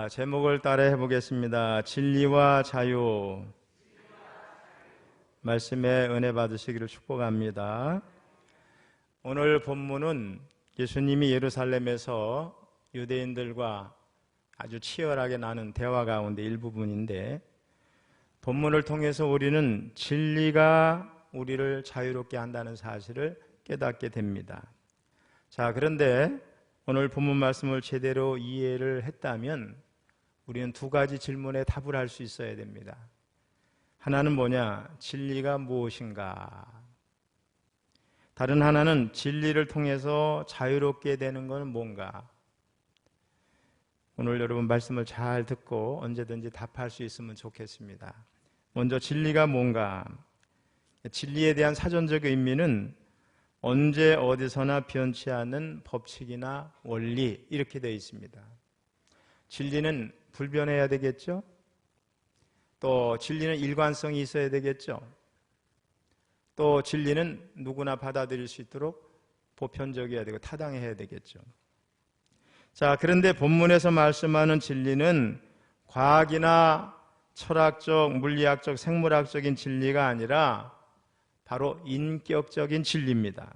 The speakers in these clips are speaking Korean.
자, 제목을 따라 해보겠습니다. 진리와 자유. 말씀에 은혜 받으시기를 축복합니다. 오늘 본문은 예수님이 예루살렘에서 유대인들과 아주 치열하게 나눈 대화 가운데 일부분인데, 본문을 통해서 우리는 진리가 우리를 자유롭게 한다는 사실을 깨닫게 됩니다. 자, 그런데 오늘 본문 말씀을 제대로 이해를 했다면 우리는 두 가지 질문에 답을 할 수 있어야 됩니다. 하나는 뭐냐? 진리가 무엇인가? 다른 하나는 진리를 통해서 자유롭게 되는 건 뭔가? 오늘 여러분 말씀을 잘 듣고 언제든지 답할 수 있으면 좋겠습니다. 먼저 진리가 뭔가? 진리에 대한 사전적 의미는 언제 어디서나 변치 않는 법칙이나 원리, 이렇게 되어 있습니다. 진리는 불변해야 되겠죠? 또 진리는 일관성이 있어야 되겠죠? 또 진리는 누구나 받아들일 수 있도록 보편적이어야 되고 타당해야 되겠죠. 자, 그런데 본문에서 말씀하는 진리는 과학이나 철학적, 물리학적, 생물학적인 진리가 아니라 바로 인격적인 진리입니다.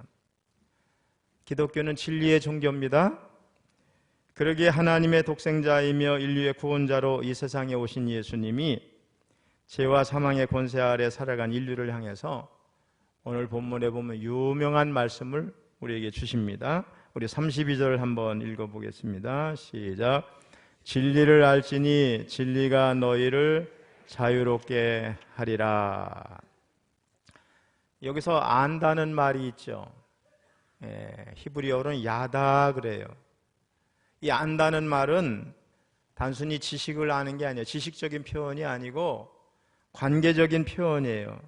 기독교는 진리의 종교입니다. 그러기에 하나님의 독생자이며 인류의 구원자로 이 세상에 오신 예수님이 죄와 사망의 권세 아래 살아간 인류를 향해서 오늘 본문에 보면 유명한 말씀을 우리에게 주십니다. 우리 32절 한번 읽어보겠습니다. 시작. 진리를 알지니 진리가 너희를 자유롭게 하리라. 여기서 안다는 말이 있죠. 히브리어로는 야다 그래요. 이 안다는 말은 단순히 지식을 아는 게 아니에요. 지식적인 표현이 아니고 관계적인 표현이에요.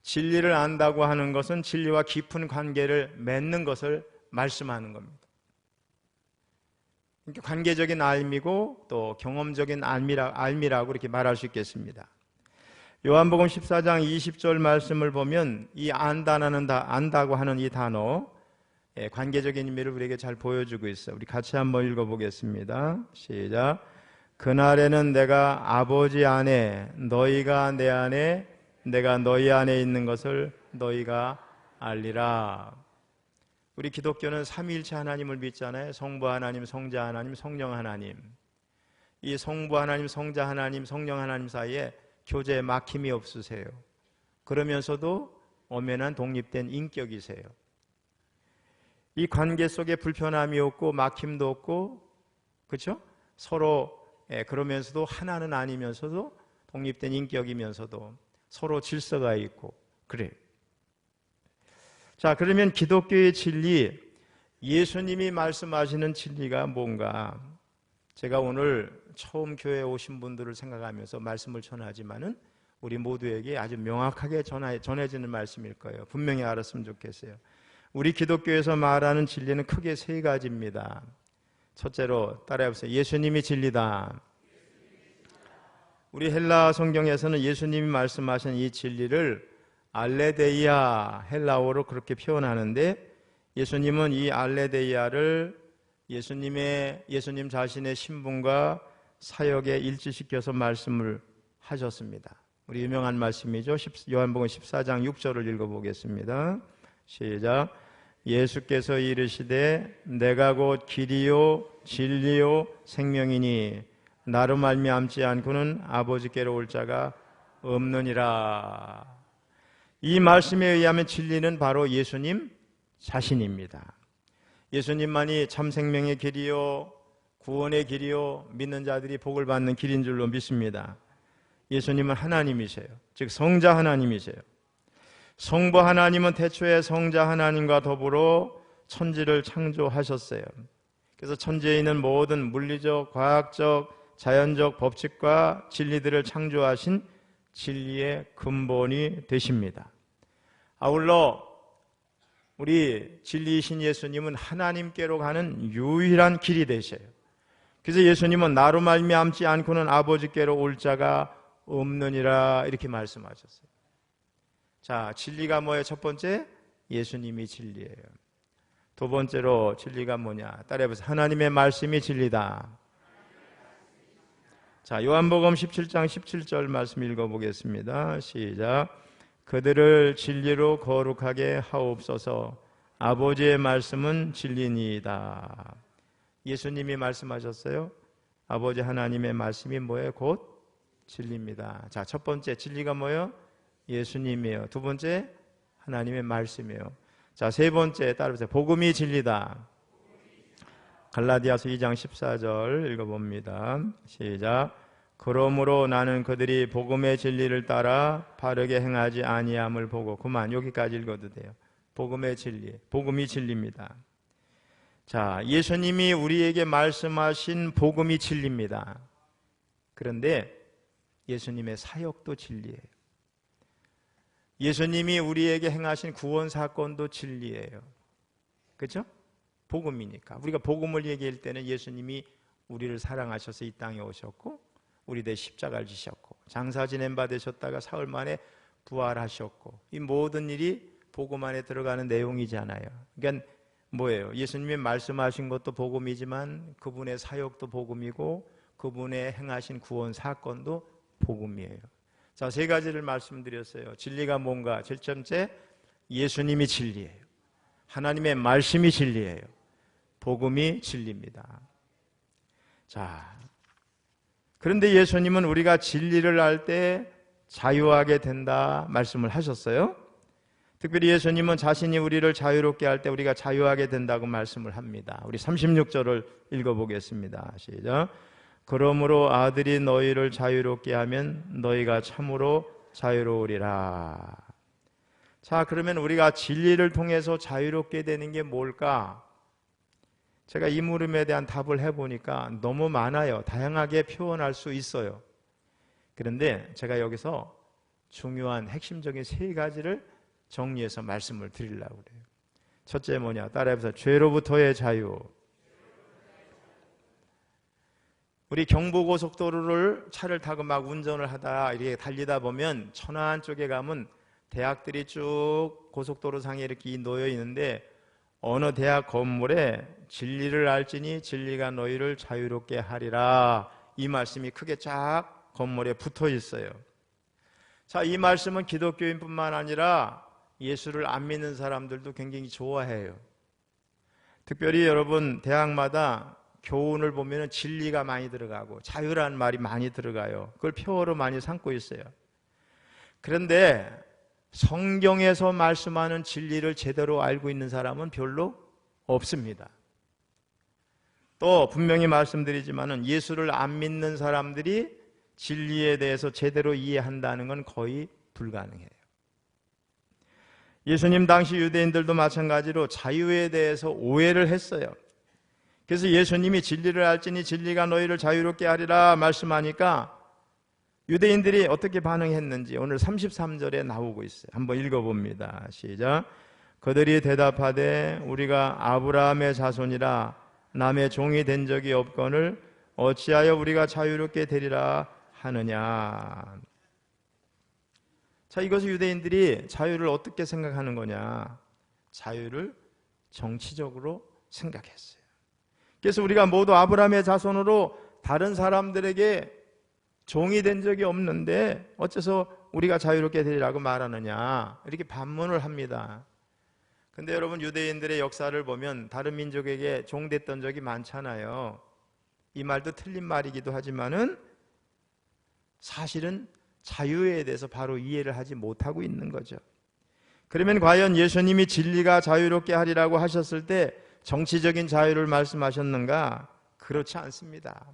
진리를 안다고 하는 것은 진리와 깊은 관계를 맺는 것을 말씀하는 겁니다. 그러니까 관계적인 알미고 또 경험적인 알미라고 이렇게 말할 수 있겠습니다. 요한복음 14장 20절 말씀을 보면 이 안다고 하는 이 단어, 관계적인 의미를 우리에게 잘 보여주고 있어요. 우리 같이 한번 읽어보겠습니다. 시작. 그날에는 내가 아버지 안에, 너희가 내 안에, 내가 너희 안에 있는 것을 너희가 알리라. 우리 기독교는 삼위일체 하나님을 믿잖아요. 성부 하나님, 성자 하나님, 성령 하나님. 이 성부 하나님, 성자 하나님, 성령 하나님 사이에 교제에 막힘이 없으세요. 그러면서도 엄연한 독립된 인격이세요. 이 관계 속에 불편함이 없고 막힘도 없고, 그렇죠? 서로 그러면서도 하나는 아니면서도 독립된 인격이면서도 서로 질서가 있고 그래요. 자, 그러면 기독교의 진리, 예수님이 말씀하시는 진리가 뭔가? 제가 오늘 처음 교회에 오신 분들을 생각하면서 말씀을 전하지만은 우리 모두에게 아주 명확하게 전해지는 말씀일 거예요. 분명히 알았으면 좋겠어요. 우리 기독교에서 말하는 진리는 크게 세 가지입니다. 첫째로 따라해보세요. 예수님이 진리다. 우리 헬라 성경에서는 예수님이 말씀하신 이 진리를 알레데이아, 헬라어로 그렇게 표현하는데, 예수님은 이 알레데이아를 예수님 자신의 신분과 사역에 일치시켜서 말씀을 하셨습니다. 우리 유명한 말씀이죠. 요한복음 14장 6절을 읽어보겠습니다. 시작. 예수께서 이르시되 내가 곧 길이요 진리요 생명이니 나로 말미암지 않고는 아버지께로 올 자가 없느니라. 이 말씀에 의하면 진리는 바로 예수님 자신입니다. 예수님만이 참 생명의 길이요 구원의 길이요 믿는 자들이 복을 받는 길인 줄로 믿습니다. 예수님은 하나님이세요. 즉 성자 하나님이세요. 성부 하나님은 태초에 성자 하나님과 더불어 천지를 창조하셨어요. 그래서 천지에 있는 모든 물리적, 과학적, 자연적 법칙과 진리들을 창조하신 진리의 근본이 되십니다. 아울러 우리 진리이신 예수님은 하나님께로 가는 유일한 길이 되셔요. 그래서 예수님은 나로 말미암지 않고는 아버지께로 올 자가 없느니라 이렇게 말씀하셨어요. 자, 진리가 뭐예요? 첫 번째, 예수님이 진리예요. 두 번째로 진리가 뭐냐? 따라해보세요. 하나님의 말씀이 진리다. 자, 요한복음 17장 17절 말씀 읽어보겠습니다. 시작. 그들을 진리로 거룩하게 하옵소서. 아버지의 말씀은 진리니이다. 예수님이 말씀하셨어요. 아버지 하나님의 말씀이 뭐예요? 곧 진리입니다. 자, 첫 번째 진리가 뭐예요? 예수님이에요. 두 번째 하나님의 말씀이에요. 자, 세 번째 따라보세요. 복음이 진리다. 갈라디아서 2장 14절 읽어봅니다. 시작. 그러므로 나는 그들이 복음의 진리를 따라 바르게 행하지 아니함을 보고, 그만 여기까지 읽어도 돼요. 복음의 진리, 복음이 진리입니다. 자, 예수님이 우리에게 말씀하신 복음이 진리입니다. 그런데 예수님의 사역도 진리예요. 예수님이 우리에게 행하신 구원 사건도 진리예요. 그렇죠? 복음이니까. 우리가 복음을 얘기할 때는 예수님이 우리를 사랑하셔서 이 땅에 오셨고 우리 대 십자가를 지셨고 장사 지낸 바 되셨다가 사흘 만에 부활하셨고, 이 모든 일이 복음 안에 들어가는 내용이잖아요. 그러니까 뭐예요? 예수님이 말씀하신 것도 복음이지만 그분의 사역도 복음이고 그분의 행하신 구원 사건도 복음이에요. 자, 세 가지를 말씀드렸어요. 진리가 뭔가? 제일 첫째, 예수님이 진리예요. 하나님의 말씀이 진리예요. 복음이 진리입니다. 자, 그런데 예수님은 우리가 진리를 알 때 자유하게 된다 말씀을 하셨어요. 특별히 예수님은 자신이 우리를 자유롭게 할 때 우리가 자유하게 된다고 말씀을 합니다. 우리 36절을 읽어보겠습니다. 시작. 그러므로 아들이 너희를 자유롭게 하면 너희가 참으로 자유로우리라. 자, 그러면 우리가 진리를 통해서 자유롭게 되는 게 뭘까? 제가 이 물음에 대한 답을 해보니까 너무 많아요. 다양하게 표현할 수 있어요. 그런데 제가 여기서 중요한 핵심적인 세 가지를 정리해서 말씀을 드리려고 그래요. 첫째 뭐냐? 따라해보세요. 죄로부터의 자유. 우리 경부고속도로를 차를 타고 막 운전을 하다 이렇게 달리다 보면 천안 쪽에 가면 대학들이 쭉 고속도로 상에 이렇게 놓여 있는데, 어느 대학 건물에 진리를 알지니 진리가 너희를 자유롭게 하리라, 이 말씀이 크게 쫙 건물에 붙어 있어요. 자, 이 말씀은 기독교인뿐만 아니라 예수를 안 믿는 사람들도 굉장히 좋아해요. 특별히 여러분 대학마다 교훈을 보면 진리가 많이 들어가고 자유라는 말이 많이 들어가요. 그걸 표어로 많이 삼고 있어요. 그런데 성경에서 말씀하는 진리를 제대로 알고 있는 사람은 별로 없습니다. 또 분명히 말씀드리지만은 예수를 안 믿는 사람들이 진리에 대해서 제대로 이해한다는 건 거의 불가능해요. 예수님 당시 유대인들도 마찬가지로 자유에 대해서 오해를 했어요. 그래서 예수님이 진리를 알지니 진리가 너희를 자유롭게 하리라 말씀하니까 유대인들이 어떻게 반응했는지 오늘 33절에 나오고 있어요. 한번 읽어봅니다. 시작. 그들이 대답하되 우리가 아브라함의 자손이라 남의 종이 된 적이 없거늘 어찌하여 우리가 자유롭게 되리라 하느냐. 자, 이것을 유대인들이 자유를 어떻게 생각하는 거냐? 자유를 정치적으로 생각했어요. 그래서 우리가 모두 아브라함의 자손으로 다른 사람들에게 종이 된 적이 없는데 어째서 우리가 자유롭게 되리라고 말하느냐, 이렇게 반문을 합니다. 근데 여러분 유대인들의 역사를 보면 다른 민족에게 종됐던 적이 많잖아요. 이 말도 틀린 말이기도 하지만은 사실은 자유에 대해서 바로 이해를 하지 못하고 있는 거죠. 그러면 과연 예수님이 진리가 자유롭게 하리라고 하셨을 때 정치적인 자유를 말씀하셨는가? 그렇지 않습니다.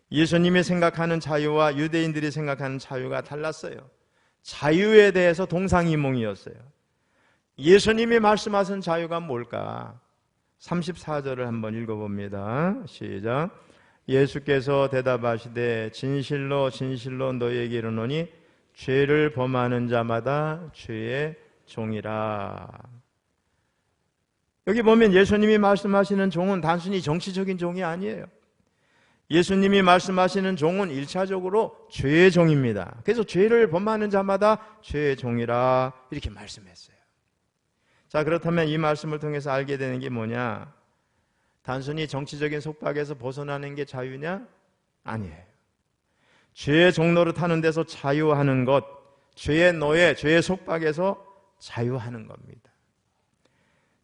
예수님이 생각하는 자유와 유대인들이 생각하는 자유가 달랐어요. 자유에 대해서 동상이몽이었어요. 예수님이 말씀하신 자유가 뭘까? 34절을 한번 읽어봅니다. 시작. 예수께서 대답하시되 진실로 진실로 너희에게 이르노니 죄를 범하는 자마다 죄의 종이라. 여기 보면 예수님이 말씀하시는 종은 단순히 정치적인 종이 아니에요. 예수님이 말씀하시는 종은 1차적으로 죄의 종입니다. 그래서 죄를 범하는 자마다 죄의 종이라 이렇게 말씀했어요. 자, 그렇다면 이 말씀을 통해서 알게 되는 게 뭐냐? 단순히 정치적인 속박에서 벗어나는 게 자유냐? 아니에요. 죄의 종로를 타는 데서 자유하는 것, 죄의 노예, 죄의 속박에서 자유하는 겁니다.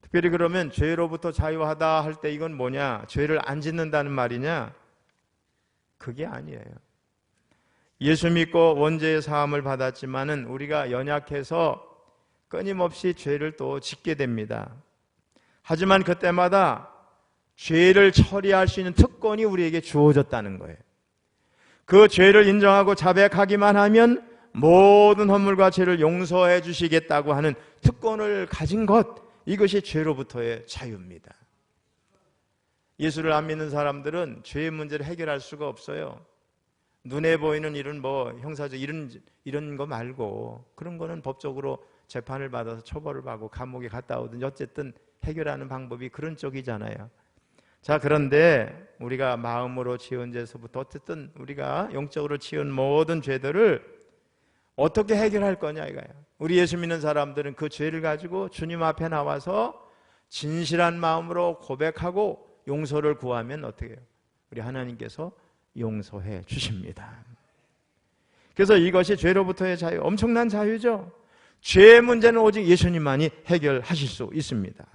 특별히 그러면 죄로부터 자유하다 할 때 이건 뭐냐? 죄를 안 짓는다는 말이냐? 그게 아니에요. 예수 믿고 원죄의 사함을 받았지만은 우리가 연약해서 끊임없이 죄를 또 짓게 됩니다. 하지만 그때마다 죄를 처리할 수 있는 특권이 우리에게 주어졌다는 거예요. 그 죄를 인정하고 자백하기만 하면 모든 허물과 죄를 용서해 주시겠다고 하는 특권을 가진 것, 이것이 죄로부터의 자유입니다. 예수를 안 믿는 사람들은 죄의 문제를 해결할 수가 없어요. 눈에 보이는 일은 형사적 이런 거 말고 그런 거는 법적으로 재판을 받아서 처벌을 받고 감옥에 갔다 오든지 어쨌든 해결하는 방법이 그런 쪽이잖아요. 자, 그런데 우리가 마음으로 지은 죄에서부터 어쨌든 우리가 영적으로 지은 모든 죄들을 어떻게 해결할 거냐 이거예요. 우리 예수 믿는 사람들은 그 죄를 가지고 주님 앞에 나와서 진실한 마음으로 고백하고 용서를 구하면 어떻게 해요? 우리 하나님께서 용서해 주십니다. 그래서 이것이 죄로부터의 자유, 엄청난 자유죠. 죄의 문제는 오직 예수님만이 해결하실 수 있습니다.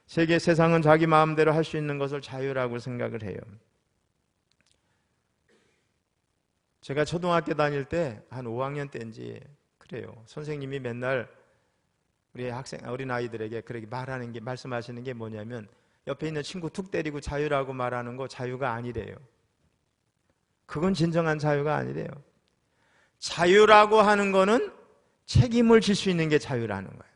세상은 자기 마음대로 할 수 있는 것을 자유라고 생각을 해요. 제가 초등학교 다닐 때 한 5학년 때인지 그래요. 선생님이 맨날 우리 어린 아이들에게 그렇게 말씀하시는 게 뭐냐면 옆에 있는 친구 툭 때리고 자유라고 말하는 거 자유가 아니래요. 그건 진정한 자유가 아니래요. 자유라고 하는 거는 책임을 질 수 있는 게 자유라는 거예요.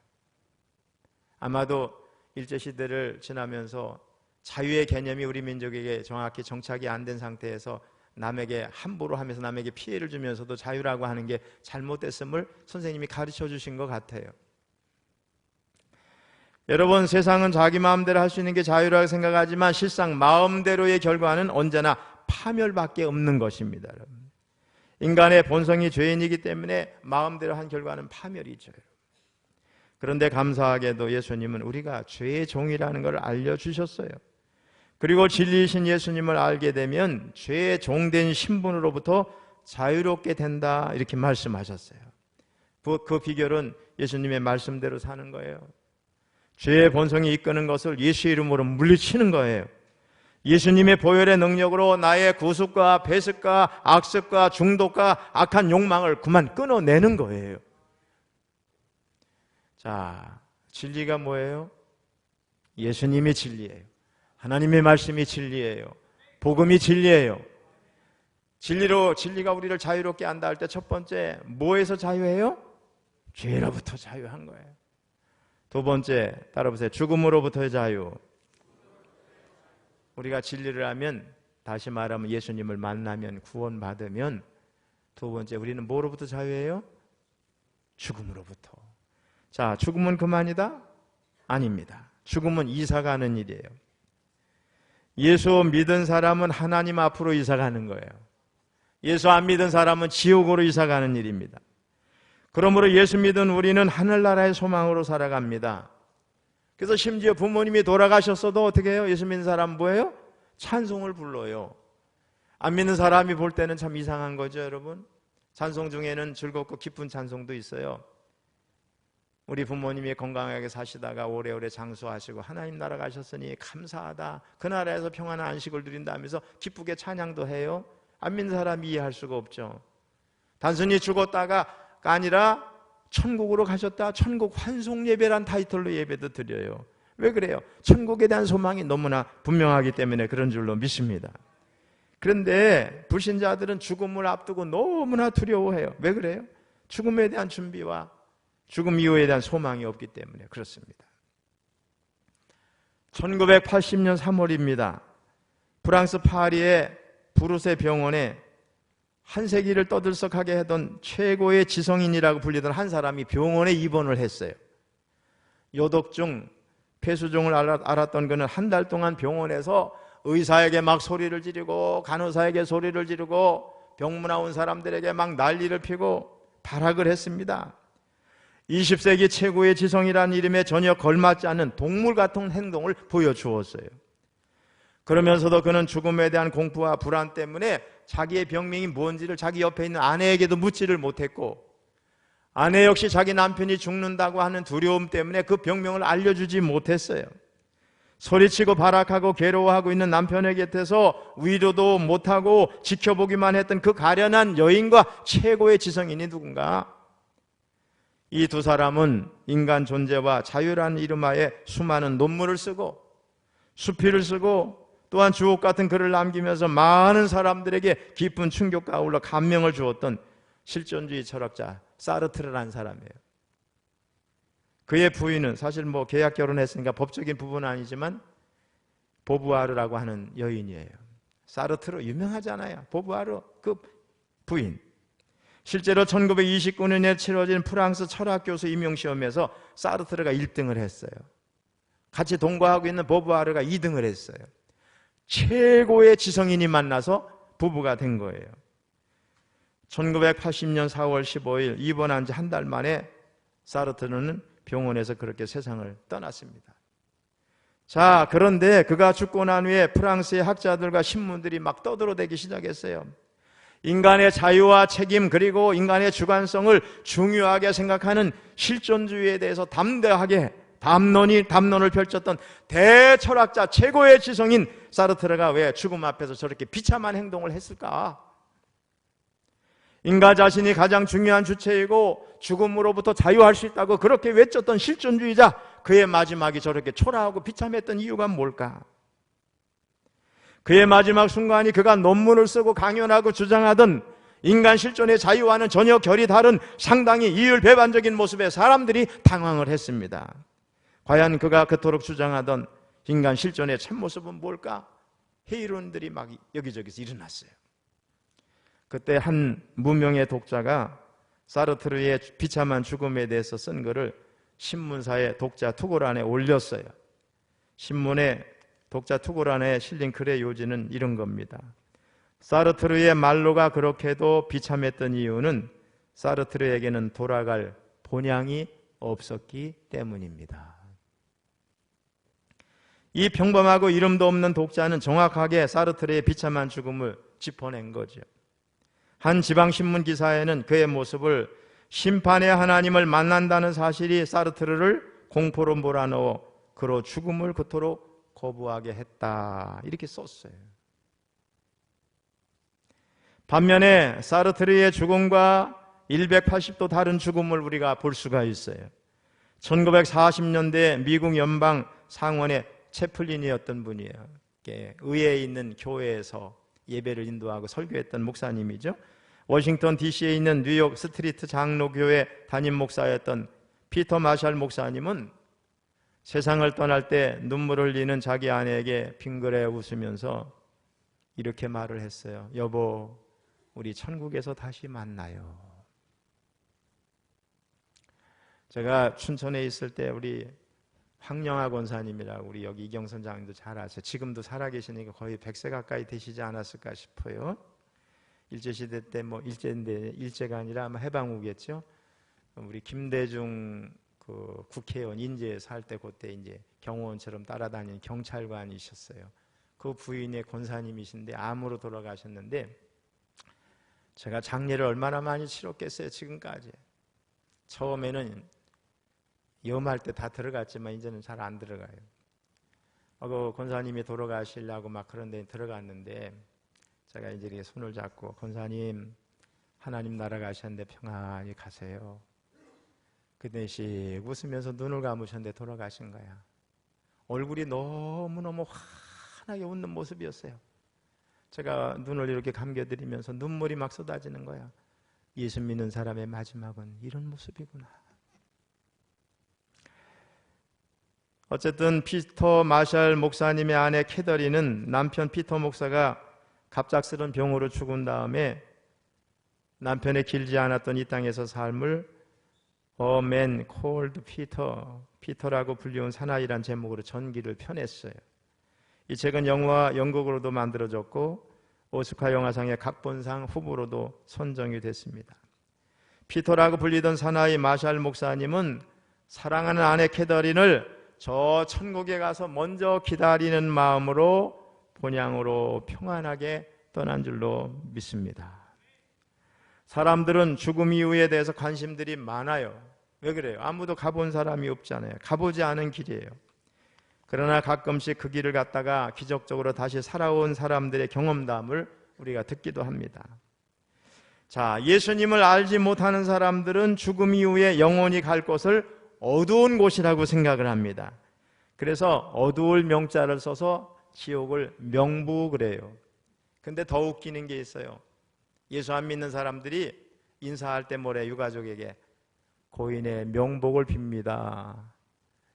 아마도 일제시대를 지나면서 자유의 개념이 우리 민족에게 정확히 정착이 안 된 상태에서 남에게 함부로 하면서 남에게 피해를 주면서도 자유라고 하는 게 잘못됐음을 선생님이 가르쳐 주신 것 같아요. 여러분, 세상은 자기 마음대로 할 수 있는 게 자유라고 생각하지만 실상 마음대로의 결과는 언제나 파멸밖에 없는 것입니다. 여러분. 인간의 본성이 죄인이기 때문에 마음대로 한 결과는 파멸이죠. 그런데 감사하게도 예수님은 우리가 죄의 종이라는 걸 알려주셨어요. 그리고 진리이신 예수님을 알게 되면 죄의 종된 신분으로부터 자유롭게 된다 이렇게 말씀하셨어요. 그 비결은 예수님의 말씀대로 사는 거예요. 죄의 본성이 이끄는 것을 예수의 이름으로 물리치는 거예요. 예수님의 보혈의 능력으로 나의 구속과 배습과 악습과 중독과 악한 욕망을 그만 끊어내는 거예요. 자, 진리가 뭐예요? 예수님이 진리예요. 하나님의 말씀이 진리예요. 복음이 진리예요. 진리가 우리를 자유롭게 한다 할 때 첫 번째 뭐에서 자유해요? 죄로부터 자유한 거예요. 두 번째 따라보세요. 죽음으로부터의 자유. 우리가 진리를 하면, 다시 말하면 예수님을 만나면 구원받으면, 두 번째 우리는 뭐로부터 자유해요? 죽음으로부터. 자, 죽음은 그만이다? 아닙니다. 죽음은 이사가는 일이에요. 예수 믿은 사람은 하나님 앞으로 이사가는 거예요. 예수 안 믿은 사람은 지옥으로 이사가는 일입니다. 그러므로 예수 믿은 우리는 하늘나라의 소망으로 살아갑니다. 그래서 심지어 부모님이 돌아가셨어도 어떻게 해요? 예수 믿는 사람은 뭐예요? 찬송을 불러요. 안 믿는 사람이 볼 때는 참 이상한 거죠, 여러분. 찬송 중에는 즐겁고 기쁜 찬송도 있어요. 우리 부모님이 건강하게 사시다가 오래오래 장수하시고 하나님 나라 가셨으니 감사하다, 그 나라에서 평안한 안식을 누린다면서 기쁘게 찬양도 해요. 안 믿는 사람이 이해할 수가 없죠. 단순히 죽었다가 아니라 천국으로 가셨다, 천국 환송 예배란 타이틀로 예배도 드려요. 왜 그래요? 천국에 대한 소망이 너무나 분명하기 때문에 그런 줄로 믿습니다. 그런데 불신자들은 죽음을 앞두고 너무나 두려워해요. 왜 그래요? 죽음에 대한 준비와 죽음 이후에 대한 소망이 없기 때문에 그렇습니다. 1980년 3월입니다. 프랑스 파리의 부르세 병원에 한 세기를 떠들썩하게 하던 최고의 지성인이라고 불리던 한 사람이 병원에 입원을 했어요. 요독중, 폐수종을 앓았던 그는 한 달 동안 병원에서 의사에게 막 소리를 지르고 간호사에게 소리를 지르고 병문안 온 사람들에게 막 난리를 피고 발악을 했습니다. 20세기 최고의 지성이라는 이름에 전혀 걸맞지 않는 동물 같은 행동을 보여주었어요. 그러면서도 그는 죽음에 대한 공포와 불안 때문에 자기의 병명이 뭔지를 자기 옆에 있는 아내에게도 묻지를 못했고, 아내 역시 자기 남편이 죽는다고 하는 두려움 때문에 그 병명을 알려주지 못했어요. 소리치고 발악하고 괴로워하고 있는 남편의 곁에서 위로도 못하고 지켜보기만 했던 그 가련한 여인과 최고의 지성인이 누군가? 이 두 사람은 인간 존재와 자유라는 이름하에 수많은 논문을 쓰고 수필을 쓰고 또한 주옥 같은 글을 남기면서 많은 사람들에게 깊은 충격과 아울러 감명을 주었던 실존주의 철학자 사르트르라는 사람이에요. 그의 부인은 사실 계약 결혼했으니까 법적인 부분은 아니지만 보부아르라고 하는 여인이에요. 사르트르 유명하잖아요. 보부아르 그 부인. 실제로 1929년에 치러진 프랑스 철학교수 임용시험에서 사르트르가 1등을 했어요. 같이 동거하고 있는 보부아르가 2등을 했어요. 최고의 지성인이 만나서 부부가 된 거예요. 1980년 4월 15일 입원한 지 한 달 만에 사르트르는 병원에서 그렇게 세상을 떠났습니다. 자, 그런데 그가 죽고 난 후에 프랑스의 학자들과 신문들이 막 떠들어대기 시작했어요. 인간의 자유와 책임 그리고 인간의 주관성을 중요하게 생각하는 실존주의에 대해서 담대하게 담론을 펼쳤던 대철학자 최고의 지성인 사르트르가 왜 죽음 앞에서 저렇게 비참한 행동을 했을까? 인간 자신이 가장 중요한 주체이고 죽음으로부터 자유할 수 있다고 그렇게 외쳤던 실존주의자, 그의 마지막이 저렇게 초라하고 비참했던 이유가 뭘까? 그의 마지막 순간이 그가 논문을 쓰고 강연하고 주장하던 인간 실존의 자유와는 전혀 결이 다른 상당히 이율배반적인 모습에 사람들이 당황을 했습니다. 과연 그가 그토록 주장하던 인간 실존의 참모습은 뭘까? 회의론들이 막 여기저기서 일어났어요. 그때 한 무명의 독자가 사르트르의 비참한 죽음에 대해서 쓴 글을 신문사의 독자 투고란에 올렸어요. 신문의 독자 투고란에 실린 글의 요지는 이런 겁니다. 사르트르의 말로가 그렇게도 비참했던 이유는 사르트르에게는 돌아갈 본향이 없었기 때문입니다. 이 평범하고 이름도 없는 독자는 정확하게 사르트르의 비참한 죽음을 짚어낸 거죠. 한 지방신문 기사에는 그의 모습을 심판의 하나님을 만난다는 사실이 사르트르를 공포로 몰아넣어 그로 죽음을 그토록 거부하게 했다, 이렇게 썼어요. 반면에 사르트르의 죽음과 180도 다른 죽음을 우리가 볼 수가 있어요. 1940년대 미국 연방 상원의 채플린이었던 분이에요. 의회에 있는 교회에서 예배를 인도하고 설교했던 목사님이죠. 워싱턴 DC에 있는 뉴욕 스트리트 장로교회 담임 목사였던 피터 마샬 목사님은 세상을 떠날 때 눈물을 흘리는 자기 아내에게 빙그레 웃으면서 이렇게 말을 했어요. 여보, 우리 천국에서 다시 만나요. 제가 춘천에 있을 때 우리 황영하 권사님이라고 우리 여기 이경선 장님도 잘 아세요. 지금도 살아계시니까 거의 100세 가까이 되시지 않았을까 싶어요. 일제시대 때 일제가 아니라 아마 해방후겠죠. 우리 김대중 그 국회의원 인제 살 때 그때 이제 경호원처럼 따라다니는 경찰관이셨어요. 그 부인의 권사님이신데 암으로 돌아가셨는데 제가 장례를 얼마나 많이 치렀겠어요. 지금까지. 처음에는 염할 때 다 들어갔지만 이제는 잘 안 들어가요. 그 권사님이 돌아가시려고 막 그런 데 들어갔는데 제가 이제 이렇게 손을 잡고 권사님 하나님 나라 가셨는데 평안히 가세요. 그때 씩 웃으면서 눈을 감으셨는데 돌아가신 거야. 얼굴이 너무너무 환하게 웃는 모습이었어요. 제가 눈을 이렇게 감겨드리면서 눈물이 막 쏟아지는 거야. 예수 믿는 사람의 마지막은 이런 모습이구나. 어쨌든 피터 마샬 목사님의 아내 캐더리는 남편 피터 목사가 갑작스런 병으로 죽은 다음에 남편의 길지 않았던 이 땅에서 삶을 A Man Called Peter, 피터라고 불리운 사나이란 제목으로 전기를 펴냈어요. 이 책은 영화 연극으로도 만들어졌고 오스카 영화상의 각본상 후보로도 선정이 됐습니다. 피터라고 불리던 사나이 마샬 목사님은 사랑하는 아내 캐더린을 저 천국에 가서 먼저 기다리는 마음으로 본향으로 평안하게 떠난 줄로 믿습니다. 사람들은 죽음 이후에 대해서 관심들이 많아요. 왜 그래요? 아무도 가본 사람이 없잖아요. 가보지 않은 길이에요. 그러나 가끔씩 그 길을 갔다가 기적적으로 다시 살아온 사람들의 경험담을 우리가 듣기도 합니다. 자, 예수님을 알지 못하는 사람들은 죽음 이후에 영원히 갈 곳을 어두운 곳이라고 생각을 합니다. 그래서 어두울 명자를 써서 지옥을 명부 그래요. 근데 더 웃기는 게 있어요. 예수 안 믿는 사람들이 인사할 때 뭐래? 유가족에게 고인의 명복을 빕니다.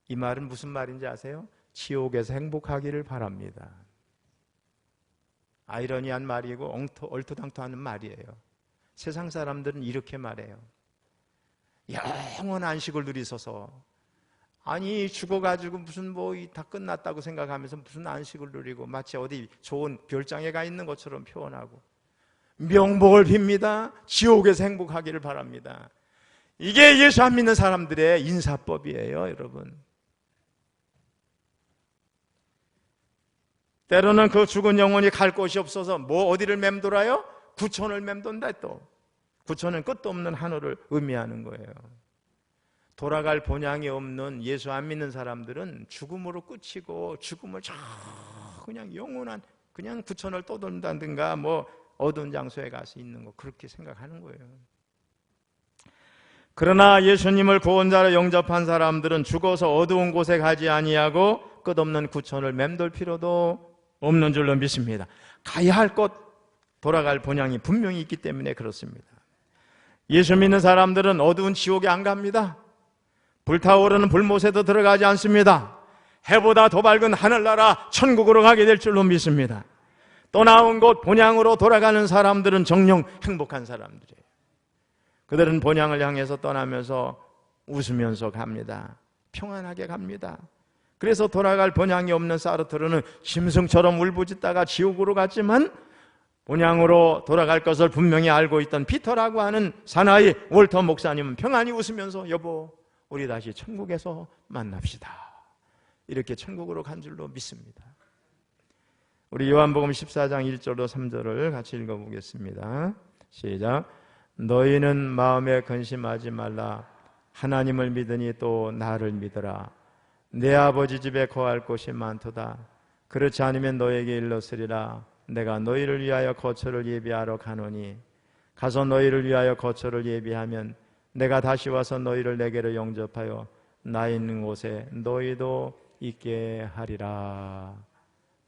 이 말은 무슨 말인지 아세요? 지옥에서 행복하기를 바랍니다. 아이러니한 말이고 얼토당토하는 말이에요. 세상 사람들은 이렇게 말해요. 영원한 안식을 누리소서. 아니 죽어가지고 무슨 뭐 다 끝났다고 생각하면서 무슨 안식을 누리고 마치 어디 좋은 별장에 가 있는 것처럼 표현하고 명복을 빕니다. 지옥에서 행복하기를 바랍니다. 이게 예수 안 믿는 사람들의 인사법이에요, 여러분. 때로는 그 죽은 영혼이 갈 곳이 없어서 뭐 어디를 맴돌아요? 구천을 맴돈다. 또 구천은 끝도 없는 한우를 의미하는 거예요. 돌아갈 본향이 없는 예수 안 믿는 사람들은 죽음으로 끝이고 죽음을 그냥 영원한 그냥 구천을 떠돈다든가 뭐 어두운 장소에 가서 있는 거 그렇게 생각하는 거예요. 그러나 예수님을 구원자로 영접한 사람들은 죽어서 어두운 곳에 가지 아니하고 끝없는 구천을 맴돌 필요도 없는 줄로 믿습니다. 가야 할 곳, 돌아갈 본향이 분명히 있기 때문에 그렇습니다. 예수 믿는 사람들은 어두운 지옥에 안 갑니다. 불타오르는 불못에도 들어가지 않습니다. 해보다 더 밝은 하늘나라 천국으로 가게 될 줄로 믿습니다. 떠나온 곳 본향으로 돌아가는 사람들은 정녕 행복한 사람들이에요. 그들은 본향을 향해서 떠나면서 웃으면서 갑니다. 평안하게 갑니다. 그래서 돌아갈 본향이 없는 사르트르는 짐승처럼 울부짖다가 지옥으로 갔지만 본향으로 돌아갈 것을 분명히 알고 있던 피터라고 하는 사나이 월터 목사님은 평안히 웃으면서 여보 우리 다시 천국에서 만납시다. 이렇게 천국으로 간 줄로 믿습니다. 우리 요한복음 14장 1절로 3절을 같이 읽어보겠습니다. 시작. 너희는 마음에 근심하지 말라. 하나님을 믿으니 또 나를 믿으라. 내 아버지 집에 거할 곳이 많도다. 그렇지 않으면 너에게 일렀으리라. 내가 너희를 위하여 거처를 예비하러 가노니 가서 너희를 위하여 거처를 예비하면 내가 다시 와서 너희를 내게로 영접하여 나 있는 곳에 너희도 있게 하리라.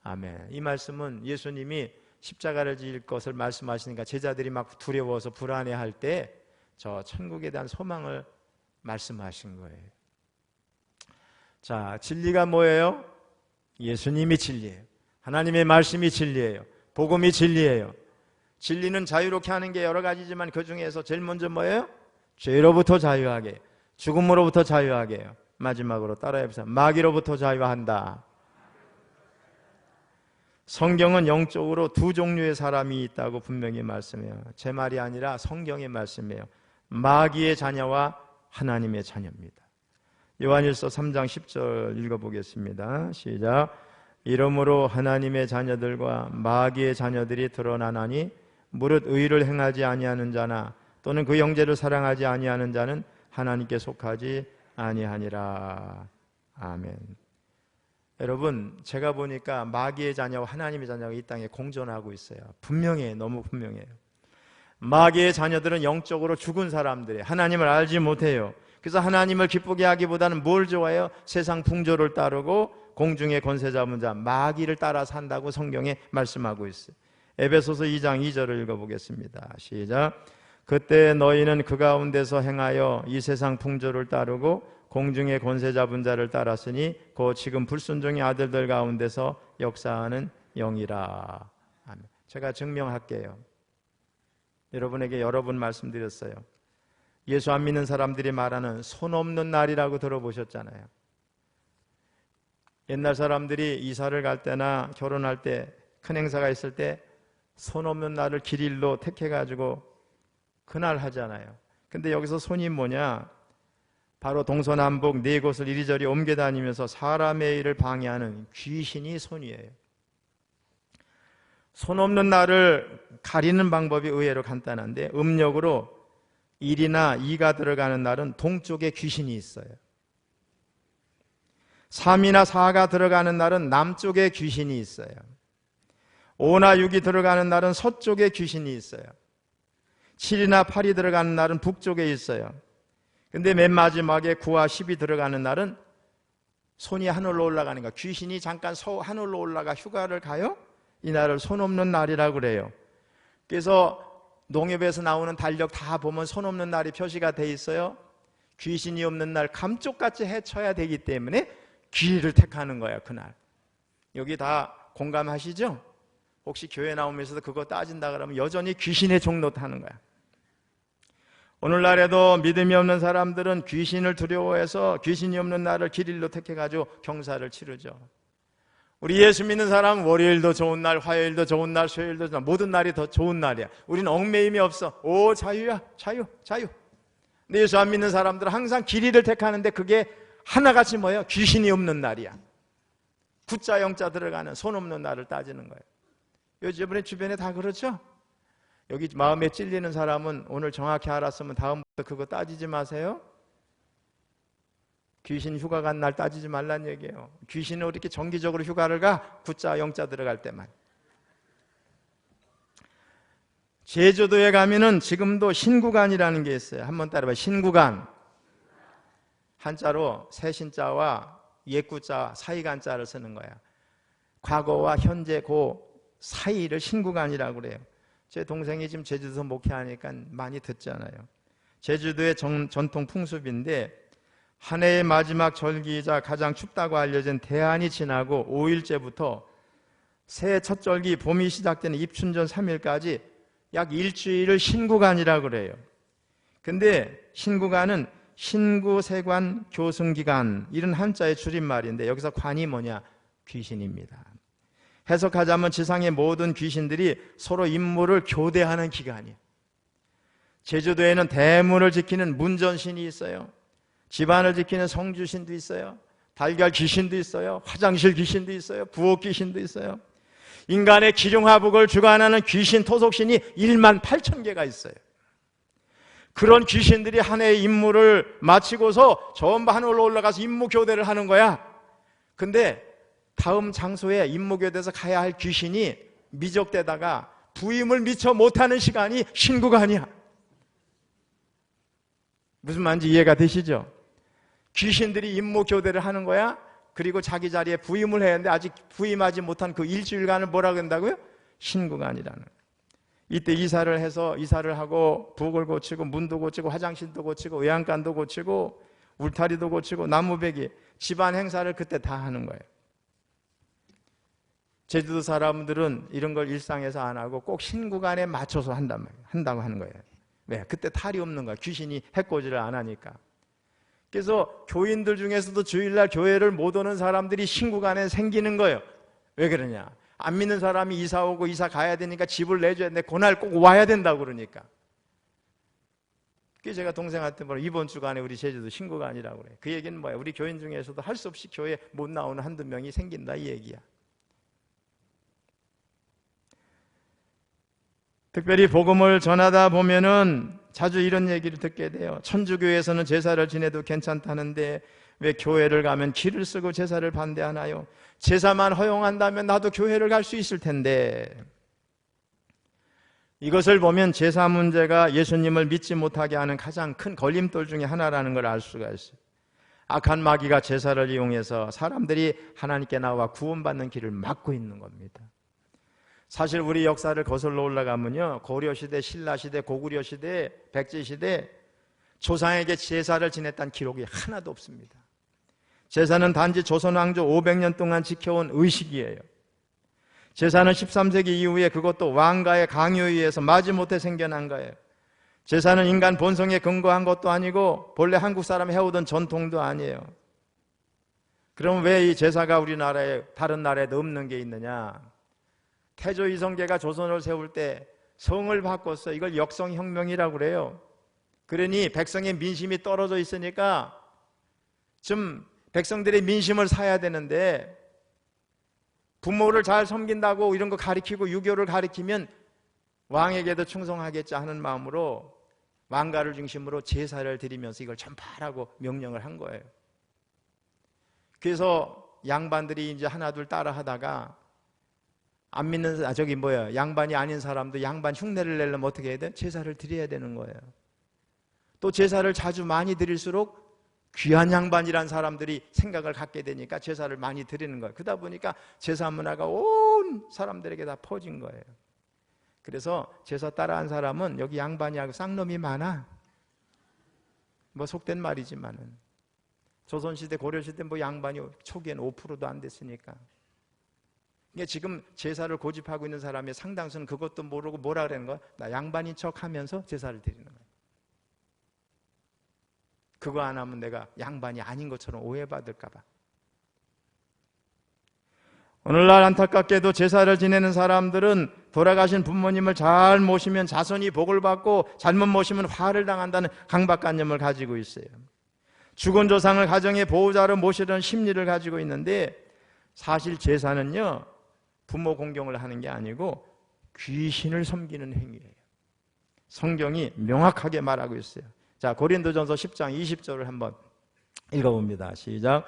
아멘. 이 말씀은 예수님이 십자가를 지을 것을 말씀하시니까 제자들이 막 두려워서 불안해할 때 저 천국에 대한 소망을 말씀하신 거예요. 자, 진리가 뭐예요? 예수님이 진리예요. 하나님의 말씀이 진리예요. 복음이 진리예요. 진리는 자유롭게 하는 게 여러 가지지만 그 중에서 제일 먼저 뭐예요? 죄로부터 자유하게, 죽음으로부터 자유하게, 마지막으로 따라해보세요. 마귀로부터 자유한다. 성경은 영적으로 두 종류의 사람이 있다고 분명히 말씀해요. 제 말이 아니라 성경의 말씀이에요. 마귀의 자녀와 하나님의 자녀입니다. 요한일서 3장 10절 읽어보겠습니다. 시작. 이러므로 하나님의 자녀들과 마귀의 자녀들이 드러나나니 무릇 의를 행하지 아니하는 자나 또는 그 형제를 사랑하지 아니하는 자는 하나님께 속하지 아니하니라. 아멘. 여러분, 제가 보니까 마귀의 자녀와 하나님의 자녀가 이 땅에 공존하고 있어요. 분명해요. 너무 분명해요. 마귀의 자녀들은 영적으로 죽은 사람들이에요. 하나님을 알지 못해요. 그래서 하나님을 기쁘게 하기보다는 뭘 좋아해요? 세상 풍조를 따르고 공중의 권세 잡은 자 마귀를 따라 산다고 성경에 말씀하고 있어요. 에베소서 2장 2절을 읽어보겠습니다. 시작. 그때 너희는 그 가운데서 행하여 이 세상 풍조를 따르고 공중의 권세 잡은 자를 따랐으니 곧 지금 불순종의 아들들 가운데서 역사하는 영이라. 아멘. 제가 증명할게요. 여러분에게 여러 번 말씀드렸어요. 예수 안 믿는 사람들이 말하는 손 없는 날이라고 들어보셨잖아요. 옛날 사람들이 이사를 갈 때나 결혼할 때 큰 행사가 있을 때 손 없는 날을 길일로 택해가지고 그날 하잖아요. 근데 여기서 손이 뭐냐? 바로 동서남북 네 곳을 이리저리 옮겨 다니면서 사람의 일을 방해하는 귀신이 손이에요. 손 없는 날을 가리는 방법이 의외로 간단한데, 음력으로 1이나 2가 들어가는 날은 동쪽에 귀신이 있어요. 3이나 4가 들어가는 날은 남쪽에 귀신이 있어요. 5나 6이 들어가는 날은 서쪽에 귀신이 있어요. 7이나 8이 들어가는 날은 북쪽에 있어요. 근데 맨 마지막에 9와 10이 들어가는 날은 손이 하늘로 올라가는 거야. 귀신이 잠깐 하늘로 올라가 휴가를 가요? 이 날을 손 없는 날이라고 그래요. 그래서 농협에서 나오는 달력 다 보면 손 없는 날이 표시가 돼 있어요. 귀신이 없는 날 감쪽같이 헤쳐야 되기 때문에 귀를 택하는 거야, 그날. 여기 다 공감하시죠? 혹시 교회 나오면서도 그거 따진다 그러면 여전히 귀신의 종로 타는 거야. 오늘날에도 믿음이 없는 사람들은 귀신을 두려워해서 귀신이 없는 날을 길일로 택해가지고 경사를 치르죠. 우리 예수 믿는 사람은 월요일도 좋은 날, 화요일도 좋은 날, 수요일도 좋은 날, 모든 날이 더 좋은 날이야. 우리는 얽매임이 없어. 오, 자유야, 자유, 자유. 근데 예수 안 믿는 사람들은 항상 길이를 택하는데 그게 하나같이 뭐예요? 귀신이 없는 날이야. 구자 영자 들어가는 손 없는 날을 따지는 거예요. 요즘에 주변에 다 그렇죠? 여기 마음에 찔리는 사람은 오늘 정확히 알았으면 다음부터 그거 따지지 마세요. 귀신 휴가 간 날 따지지 말란 얘기예요. 귀신은 이렇게 정기적으로 휴가를 가? 구자 영자 들어갈 때만. 제주도에 가면은 지금도 신구간이라는 게 있어요. 한번 따라봐. 신구간. 한자로 새신자와 옛구자 사이간자를 쓰는 거야. 과거와 현재 그 사이를 신구간이라고 그래요. 제 동생이 지금 제주도 목회하니까 많이 듣잖아요. 제주도의 전통 풍습인데, 한 해의 마지막 절기이자 가장 춥다고 알려진 대한이 지나고 5일째부터 새해 첫 절기 봄이 시작되는 입춘전 3일까지 약 일주일을 신구간이라고 그래요. 근데 신구간은 신구세관 교승기간, 이런 한자의 줄임말인데 여기서 관이 뭐냐? 귀신입니다. 해석하자면 지상의 모든 귀신들이 서로 임무를 교대하는 기간이에요. 제주도에는 대문을 지키는 문전신이 있어요. 집안을 지키는 성주신도 있어요. 달걀 귀신도 있어요. 화장실 귀신도 있어요. 부엌 귀신도 있어요. 인간의 기륭화복을 주관하는 귀신 토속신이 1만 8천 개가 있어요. 그런 귀신들이 한 해의 임무를 마치고서 전부 하늘로 올라가서 임무 교대를 하는 거야. 근데 다음 장소에 임무 교대에서 가야 할 귀신이 미적대다가 부임을 미처 못하는 시간이 신구간이야. 무슨 말인지 이해가 되시죠? 귀신들이 임무 교대를 하는 거야. 그리고 자기 자리에 부임을 해야 하는데 아직 부임하지 못한 그 일주일간을 뭐라고 한다고요? 신구간이라는 거예요. 이때 이사를 하고 부엌을 고치고 문도 고치고 화장실도 고치고 외양간도 고치고 울타리도 고치고 나무배기, 집안 행사를 그때 다 하는 거예요. 제주도 사람들은 이런 걸 일상에서 안 하고 꼭 신구간에 맞춰서 한다고 하는 거예요. 왜? 그때 탈이 없는 거야. 귀신이 해코지를 안 하니까. 그래서 교인들 중에서도 주일날 교회를 못 오는 사람들이 신구간에 생기는 거예요. 왜 그러냐? 안 믿는 사람이 이사 오고 이사 가야 되니까 집을 내줘야 되는데 그날 꼭 와야 된다고 그러니까. 그래서 제가 동생한테 이번 주간에 우리 제주도 신구간이라고 그래요. 그 얘기는 뭐야? 우리 교인 중에서도 할 수 없이 교회 못 나오는 한두 명이 생긴다 이 얘기야. 특별히 복음을 전하다 보면은 자주 이런 얘기를 듣게 돼요. 천주교에서는 제사를 지내도 괜찮다는데 왜 교회를 가면 길을 쓰고 제사를 반대하나요? 제사만 허용한다면 나도 교회를 갈 수 있을 텐데. 이것을 보면 제사 문제가 예수님을 믿지 못하게 하는 가장 큰 걸림돌 중에 하나라는 걸 알 수가 있어요. 악한 마귀가 제사를 이용해서 사람들이 하나님께 나와 구원받는 길을 막고 있는 겁니다. 사실 우리 역사를 거슬러 올라가면요, 고려시대, 신라시대, 고구려시대, 백제시대 조상에게 제사를 지냈다는 기록이 하나도 없습니다. 제사는 단지 조선 왕조 500년 동안 지켜온 의식이에요. 제사는 13세기 이후에 그것도 왕가의 강요에 의해서 마지못해 생겨난 거예요. 제사는 인간 본성에 근거한 것도 아니고 본래 한국 사람이 해오던 전통도 아니에요. 그럼 왜 이 제사가 우리나라에 다른 나라에도 없는 게 있느냐? 태조 이성계가 조선을 세울 때 성을 바꿨어. 이걸 역성혁명이라고 그래요. 그러니 백성의 민심이 떨어져 있으니까 좀 백성들의 민심을 사야 되는데 부모를 잘 섬긴다고 이런 거 가르치고 유교를 가르치면 왕에게도 충성하겠자 하는 마음으로 왕가를 중심으로 제사를 드리면서 이걸 전파하라고 명령을 한 거예요. 그래서 양반들이 이제 하나둘 따라 하다가 안 믿는, 양반이 아닌 사람도 양반 흉내를 내려면 어떻게 해야 돼? 제사를 드려야 되는 거예요. 또 제사를 자주 많이 드릴수록 귀한 양반이란 사람들이 생각을 갖게 되니까 제사를 많이 드리는 거예요. 그러다 보니까 제사 문화가 온 사람들에게 다 퍼진 거예요. 그래서 제사 따라한 사람은 여기 양반이하고 쌍놈이 많아. 뭐 속된 말이지만은 조선시대 고려시대 뭐 양반이 초기에는 5%도 안 됐으니까. 그러니까 지금 제사를 고집하고 있는 사람의 상당수는 그것도 모르고 뭐라 그러는 거야? 나 양반인 척 하면서 제사를 드리는 거야. 그거 안 하면 내가 양반이 아닌 것처럼 오해받을까 봐. 오늘날 안타깝게도 제사를 지내는 사람들은 돌아가신 부모님을 잘 모시면 자손이 복을 받고 잘못 모시면 화를 당한다는 강박관념을 가지고 있어요. 죽은 조상을 가정의 보호자로 모시려는 심리를 가지고 있는데 사실 제사는요, 부모 공경을 하는 게 아니고 귀신을 섬기는 행위예요. 성경이 명확하게 말하고 있어요. 자, 고린도전서 10장 20절을 한번 읽어봅니다. 시작.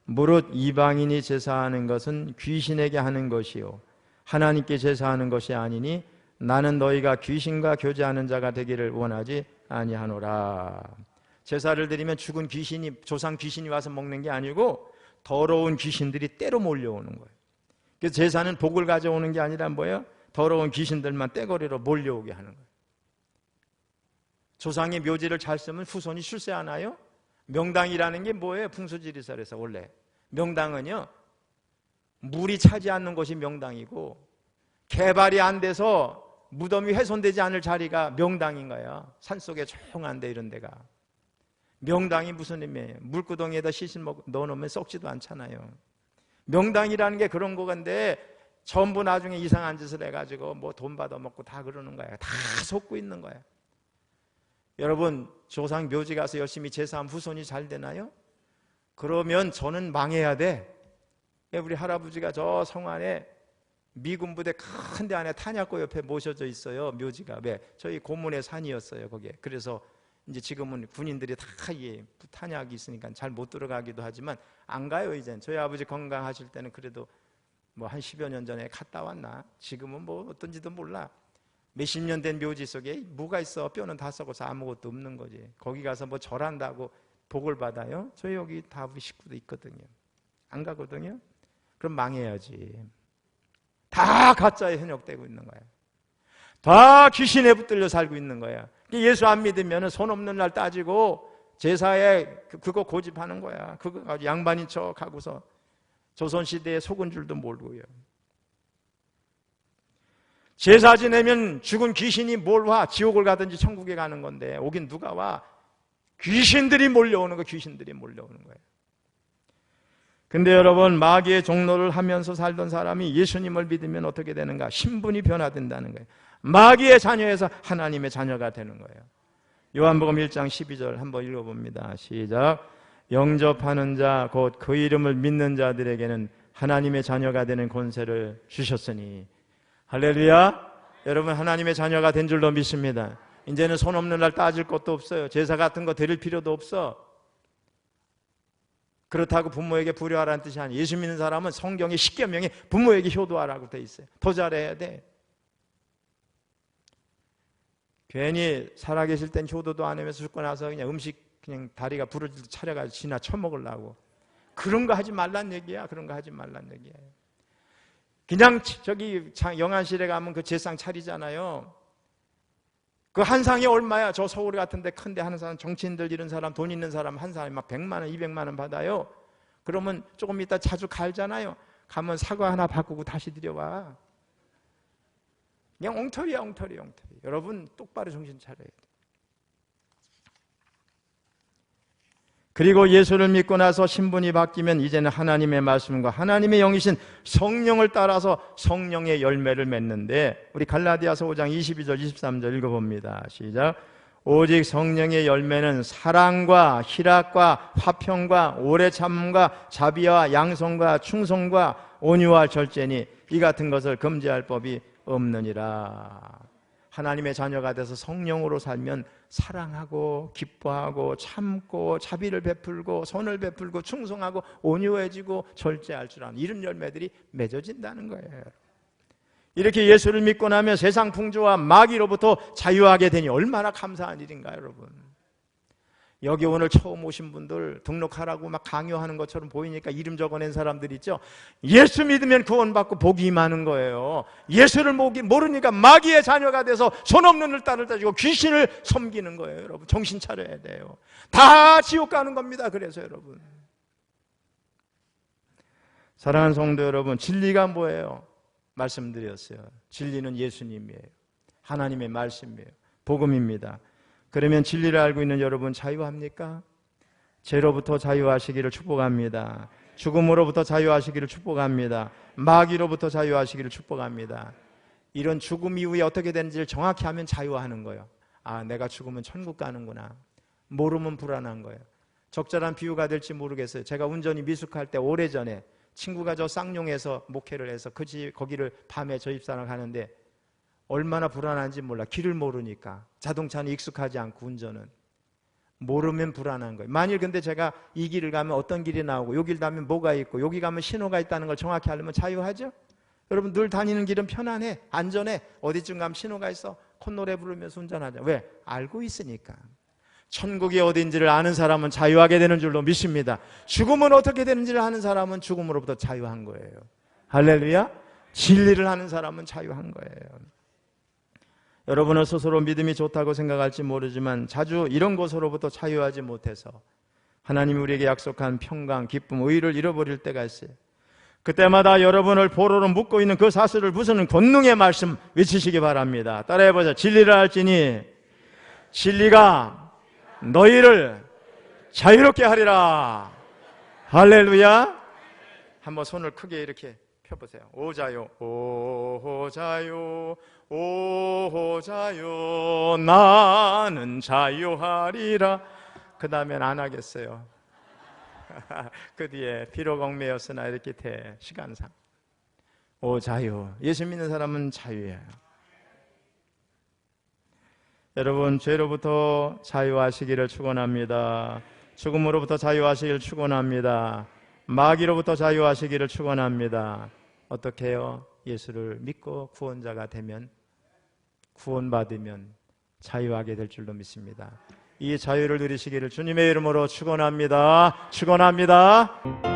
무릇 이방인이 제사하는 것은 귀신에게 하는 것이요 하나님께 제사하는 것이 아니니 나는 너희가 귀신과 교제하는 자가 되기를 원하지 아니하노라. 제사를 드리면 죽은 귀신이, 조상 귀신이 와서 먹는 게 아니고 더러운 귀신들이 때로 몰려오는 거예요. 그래서 제사는 복을 가져오는 게 아니라 뭐예요? 더러운 귀신들만 떼거리로 몰려오게 하는 거예요. 조상의 묘지를 잘 쓰면 후손이 출세하나요? 명당이라는 게 뭐예요? 풍수지리설에서 원래 명당은요, 물이 차지 않는 곳이 명당이고 개발이 안 돼서 무덤이 훼손되지 않을 자리가 명당인 거야. 산속에 조용한 데 이런 데가. 명당이 무슨 의미예요? 물구덩이에다 시신 넣어놓으면 썩지도 않잖아요. 명당이라는 게 그런 거건데 전부 나중에 이상한 짓을 해가지고 뭐 돈 받아먹고 다 그러는 거야. 다 속고 있는 거야. 여러분, 조상 묘지 가서 열심히 제사하면 후손이 잘 되나요? 그러면 저는 망해야 돼. 우리 할아버지가 저 성 안에 미군 부대 큰 데 안에 탄약고 옆에 모셔져 있어요. 묘지가. 왜? 저희 고문의 산이었어요, 거기에. 그래서 이제 지금은 군인들이 다 탄약이 있으니까 잘 못 들어가기도 하지만 안 가요, 이젠. 저희 아버지 건강하실 때는 그래도 뭐 한 10여 년 전에 갔다 왔나? 지금은 뭐 어떤지도 몰라. 몇십 년 된 묘지 속에 뭐가 있어? 뼈는 다 썩어서 아무것도 없는 거지. 거기 가서 뭐 절한다고 복을 받아요? 저희 여기 다 우리 식구도 있거든요. 안 가거든요? 그럼 망해야지. 다 가짜에 현혹되고 있는 거야. 다 귀신에 붙들려 살고 있는 거야. 예수 안 믿으면 손 없는 날 따지고 제사에 그거 고집하는 거야. 그거 가지고 양반인 척 하고서 조선시대에 속은 줄도 모르고요. 제사 지내면 죽은 귀신이 뭘 와? 지옥을 가든지 천국에 가는 건데 오긴 누가 와? 귀신들이 몰려오는 거, 귀신들이 몰려오는 거예요. 근데 여러분, 마귀의 종로를 하면서 살던 사람이 예수님을 믿으면 어떻게 되는가? 신분이 변화된다는 거예요. 마귀의 자녀에서 하나님의 자녀가 되는 거예요. 요한복음 1장 12절 한번 읽어봅니다. 시작. 영접하는 자 곧 그 이름을 믿는 자들에게는 하나님의 자녀가 되는 권세를 주셨으니. 할렐루야. 여러분, 하나님의 자녀가 된 줄로 믿습니다. 이제는 손 없는 날 따질 것도 없어요. 제사 같은 거 드릴 필요도 없어. 그렇다고 부모에게 불효하라는 뜻이 아니에요. 예수 믿는 사람은 성경의 10계명에 부모에게 효도하라고 돼 있어요. 더 잘해야 돼. 괜히 살아계실 땐 효도도 안 하면서 죽고 나서 그냥 음식 그냥 다리가 부러질 때 차려가지고 지나 처먹으려고. 그런 거 하지 말란 얘기야. 그런 거 하지 말란 얘기야. 그냥 저기 영안실에 가면 그 제상 차리잖아요. 그 한 상이 얼마야? 저 서울 같은 데 큰데 하는 사람, 정치인들 이런 사람, 돈 있는 사람 한 사람이 막 100만 원, 200만 원 받아요. 그러면 조금 이따 자주 갈잖아요. 가면 사과 하나 바꾸고 다시 들여와. 그냥 엉터리야, 엉터리. 여러분, 똑바로 정신 차려야 돼. 그리고 예수를 믿고 나서 신분이 바뀌면 이제는 하나님의 말씀과 하나님의 영이신 성령을 따라서 성령의 열매를 맺는데, 우리 갈라디아서 5장 22절 23절 읽어봅니다. 시작. 오직 성령의 열매는 사랑과 희락과 화평과 오래 참음과 자비와 양성과 충성과 온유와 절제니 이 같은 것을 금지할 법이 없느니라. 하나님의 자녀가 돼서 성령으로 살면 사랑하고 기뻐하고 참고 자비를 베풀고 선을 베풀고 충성하고 온유해지고 절제할 줄 아는 이런 열매들이 맺어진다는 거예요. 이렇게 예수를 믿고 나면 세상 풍조와 마귀로부터 자유하게 되니 얼마나 감사한 일인가요, 여러분? 여기 오늘 처음 오신 분들 등록하라고 막 강요하는 것처럼 보이니까 이름 적어낸 사람들 있죠? 예수 믿으면 구원받고 복이 임하는 거예요. 예수를 모르니까 마귀의 자녀가 돼서 손 없는 을 딸을 따지고 귀신을 섬기는 거예요. 여러분 정신 차려야 돼요. 다 지옥 가는 겁니다. 그래서 여러분, 사랑하는 성도 여러분, 진리가 뭐예요? 말씀드렸어요. 진리는 예수님이에요. 하나님의 말씀이에요. 복음입니다. 그러면 진리를 알고 있는 여러분 자유합니까? 죄로부터 자유하시기를 축복합니다. 죽음으로부터 자유하시기를 축복합니다. 마귀로부터 자유하시기를 축복합니다. 이런 죽음 이후에 어떻게 되는지를 정확히 하면 자유하는 거예요. 아, 내가 죽으면 천국 가는구나. 모르면 불안한 거예요. 적절한 비유가 될지 모르겠어요. 제가 운전이 미숙할 때 오래전에 친구가 저 쌍용에서 목회를 해서 거기를 밤에 저 입사를 가는데 얼마나 불안한지 몰라. 길을 모르니까. 자동차는 익숙하지 않고 운전은. 모르면 불안한 거예요. 만일 근데 제가 이 길을 가면 어떤 길이 나오고 여기 길 가면 뭐가 있고 여기 가면 신호가 있다는 걸 정확히 알면 자유하죠? 여러분 늘 다니는 길은 편안해. 안전해. 어디쯤 가면 신호가 있어. 콧노래 부르면서 운전하자. 왜? 알고 있으니까. 천국이 어딘지를 아는 사람은 자유하게 되는 줄로 믿습니다. 죽음은 어떻게 되는지를 아는 사람은 죽음으로부터 자유한 거예요. 할렐루야. 진리를 아는 사람은 자유한 거예요. 여러분은 스스로 믿음이 좋다고 생각할지 모르지만 자주 이런 것으로부터 자유하지 못해서 하나님이 우리에게 약속한 평강, 기쁨, 의를 잃어버릴 때가 있어요. 그때마다 여러분을 보로로 묶고 있는 그 사슬을 부수는 권능의 말씀 외치시기 바랍니다. 따라해보자. 진리를 알지니 진리가 너희를 자유롭게 하리라. 할렐루야. 한번 손을 크게 이렇게 펴보세요. 오자요, 오자요, 오자요, 나는 자유하리라. 그 다음엔 안 하겠어요. 그 뒤에 비록 얽매였으나 이렇게 돼. 시간상. 오자요. 예수 믿는 사람은 자유예요. 여러분, 죄로부터 자유하시기를 축원합니다. 죽음으로부터 자유하시기를 축원합니다. 마귀로부터 자유하시기를 축원합니다. 어떻게 해요? 예수를 믿고 구원자가 되면, 구원받으면 자유하게 될 줄로 믿습니다. 이 자유를 누리시기를 주님의 이름으로 축원합니다. 축원합니다.